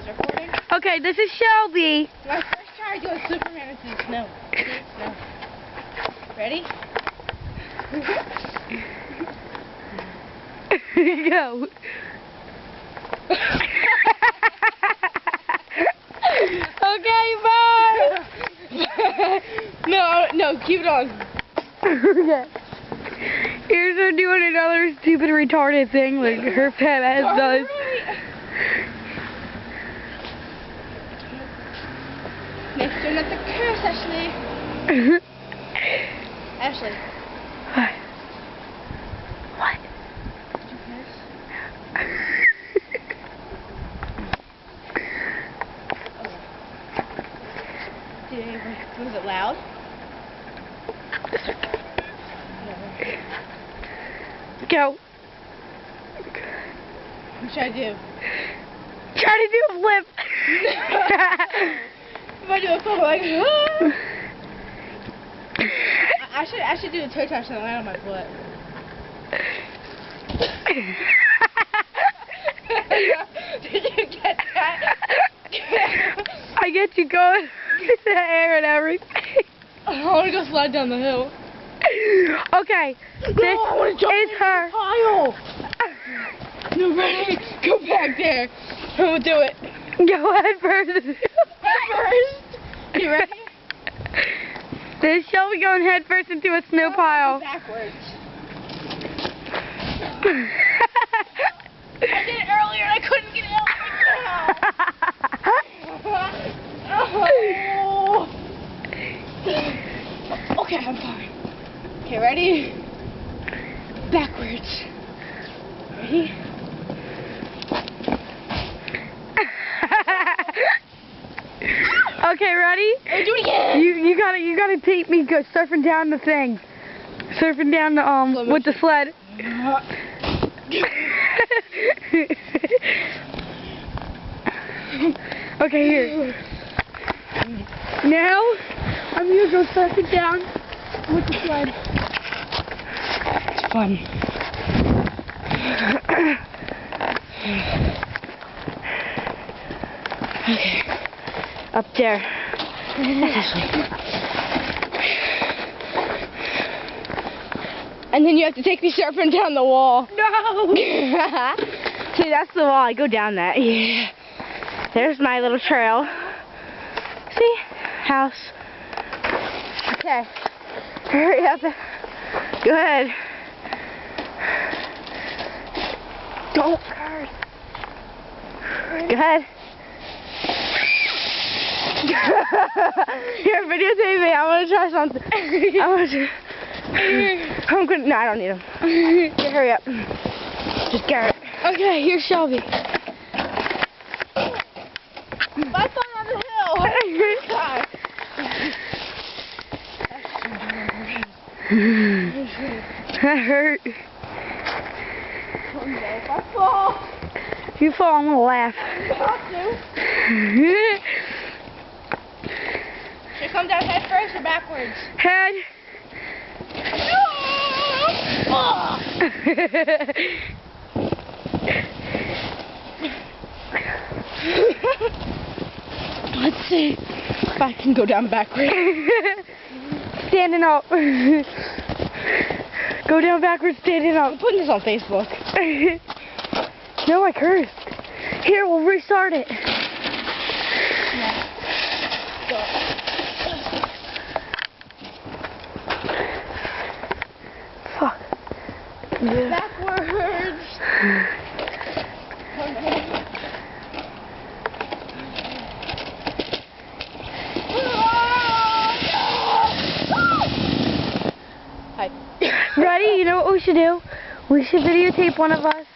recording? Okay, this is Shelby. My first try doing Superman into the snow. Snow. Ready? Go. Okay, bye. No, keep it on. Okay. Here's her doing another stupid retarded thing like her fat ass does. Next to not the curse, Ashley. Ashley. What? What? Did you curse? Was it loud? Go. What should I do? Try to do a flip. If I do a flip, like, I should do a toe touch and land on my foot. Did you get that? I get you going in the air and everything. I want to go slide down the hill. Okay, this I want to jump is in her. the pile. No, ready? Go back there. We'll do it. Go ahead first. First. You ready? This is Shelby going head first into a snow pile. Backwards. I did it earlier and I couldn't get it out now. Okay, I'm fine. Okay, ready? Backwards. Ready? Okay, ready? Oh, do it again. You gotta take me go surfing down the thing. Surfing down the with the sled. Okay, here. Now I'm gonna go surfing down with the sled. It's fun. Okay. Up there. And then you have to take me surfing down the wall. No! See, that's the wall. I go down that. Yeah. There's my little trail. See? House. Okay. Hurry up. Good. Don't curse. Go ahead. Here, videotape me. I want to try something. I'm gonna. No, I don't need them. Okay, hurry up. Just Garrett. Okay, here's Shelby. I fell on the hill. That hurt. If I fall, If you fall, I'm gonna laugh. I'm about to. Should I come down head first or backwards? Head. Oh. Let's see if I can go down backwards. Standing up. Go down backwards, standing up. I'm putting this on Facebook. No, I cursed. Here, we'll restart it. Fuck. Backwards. Hi. Ready? You know what we should do? We should videotape one of us